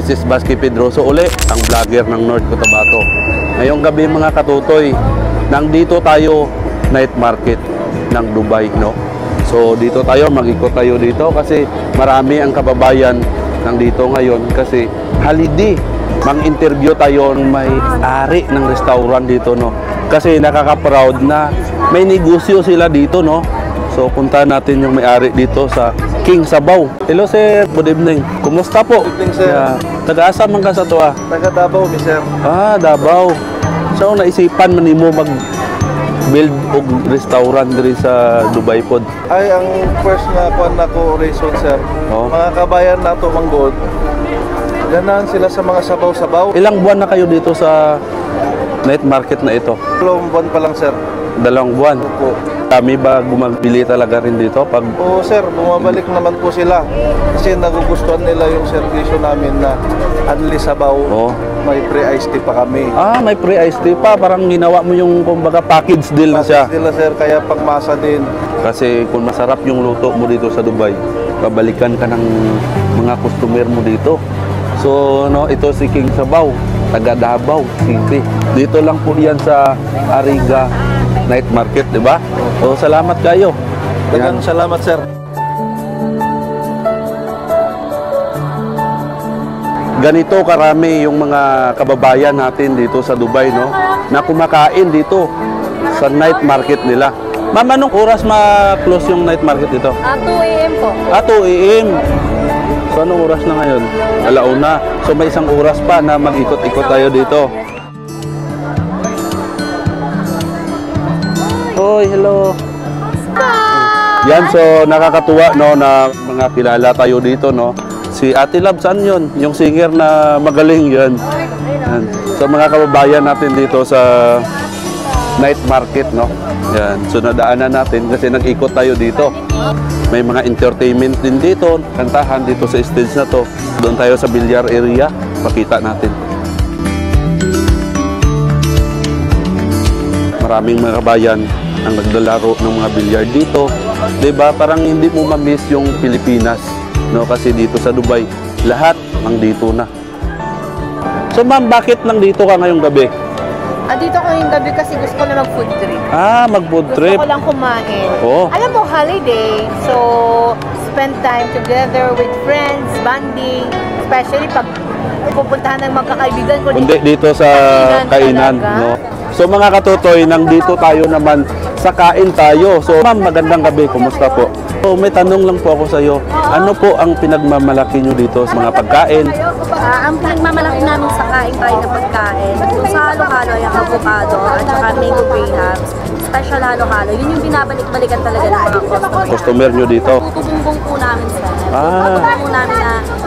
This is Baski Pedroso uli, ang vlogger ng North Cotabato. Ngayong gabi mga katutoy, nandito tayo night market ng Dubai, no? So dito tayo, mag-ikot tayo dito kasi marami ang kababayan nandito ngayon kasi holiday. Mang-interview tayo ng may-ari ng restaurant dito, no? Kasi nakaka-proud na may negosyo sila dito, no? So punta natin yung may-ari dito sa King Sabaw. Hello sir, good evening. Kumusta po? Good evening sir. Taga-asa man ka sa to ah? Taga Davao mi sir. Ah, Davao. So naisipan man nimo mag-build og restaurant diri sa Dubai pod? Ay ang first na kuan nako reason sir. Oh. Mga kabayan nato manggod. Ganahan sila sa mga sabaw-sabaw. Ilang buwan na kayo dito sa night market na ito? 2 buwan pa lang sir. 2 buwan. Opo. Kami ba bumabili talaga rin dito pag Oo sir, bumabalik naman po sila. Kasi nagugustuhan nila yung servisyo namin na only sabaw. Oh. May pre-iced tea pa kami. Ah, may pre-iced tea pa. Parang ginawa mo yung kumbaga package deal na siya. Nila sir, kaya pangmasa din. Kasi kung masarap yung luto mo dito sa Dubai, babalikan ka ng mga customer mo dito. So, no, ito si King Sabaw, taga Davao City. Dito lang po yan sa Ariga Night Market, di ba? So, salamat kayo. Dagang salamat sir. Ganito karami yung mga kababayan natin dito sa Dubai, no? Na kumakain dito sa night market nila. Ma'am, anong oras ma-close yung night market dito? 2 AM po. 2 AM. So, anong oras na ngayon? 1:00. So, may isang oras pa na mag-ikot-ikot tayo dito. Hoy, hello. Yan, so nakakatuwa, no, na mga kilala tayo dito, no. Si Ate Love, saan yun? Yung singer na magaling yan. Yan. So, mga kababayan natin dito sa night market, no. Yan. So, nadaanan natin kasi nag-ikot tayo dito. May mga entertainment din dito, kantahan dito sa stage na to. Doon tayo sa billiard area, pakita natin. Maraming mga kabayan ang naglalaro ng mga billiard dito. 'Di ba? Parang hindi mo ma-miss yung Pilipinas, no? Kasi dito sa Dubai, lahat nandito na. So ma'am, bakit nandito ka ngayong gabi? Dito ko yung gabi kasi gusto ko na mag-food trip. Ah, mag-food trip. Gusto ko lang kumain. Oh. Alam mo, holiday. So, spend time together with friends, bonding. Especially pag pupuntahan ng magkakaibigan ko. Hindi dito sa kainan, no? So mga katutoy, nandito tayo naman sa kain tayo. So ma'am, magandang gabi. Kumusta po? So may tanong lang po ako sa iyo. Ano po ang pinagmamalaki nyo dito sa mga pagkain? Ang pinagmamalaki namin sa kain tayo na pagkain, kung sa halo-halo, yung avocado at saka mango grahams, special halo-halo, yun yung binabalik-balikan talaga ng mga Customer nyo dito? Tutubumbong po namin sir. Ah. Tutubumbong po namin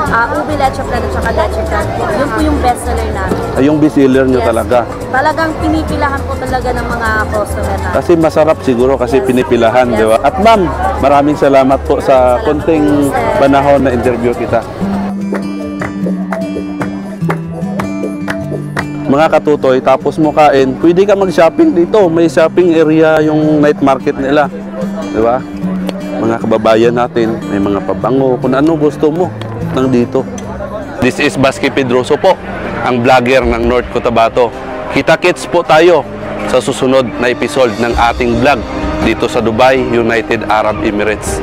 na ube leche flan at saka leche flan. Yun po yung best seller namin. Ay, yung bestseller nyo talaga? Talagang pinipilahan po talaga ng mga customer namin. Kasi masarap siguro kasi pinipilahan, di ba? At ma'am, maraming salamat po sa konting panahon na interview kita. Mga katutoy, tapos mo kain, pwede ka mag-shopping dito. May shopping area yung night market nila. Di ba? Mga kababayan natin, may mga pabango. Kung ano gusto mo, nandito. This is Baski Pedroso po, ang vlogger ng North Cotabato. Kita-kits po tayo sa susunod na episode ng ating vlog dito sa Dubai, United Arab Emirates.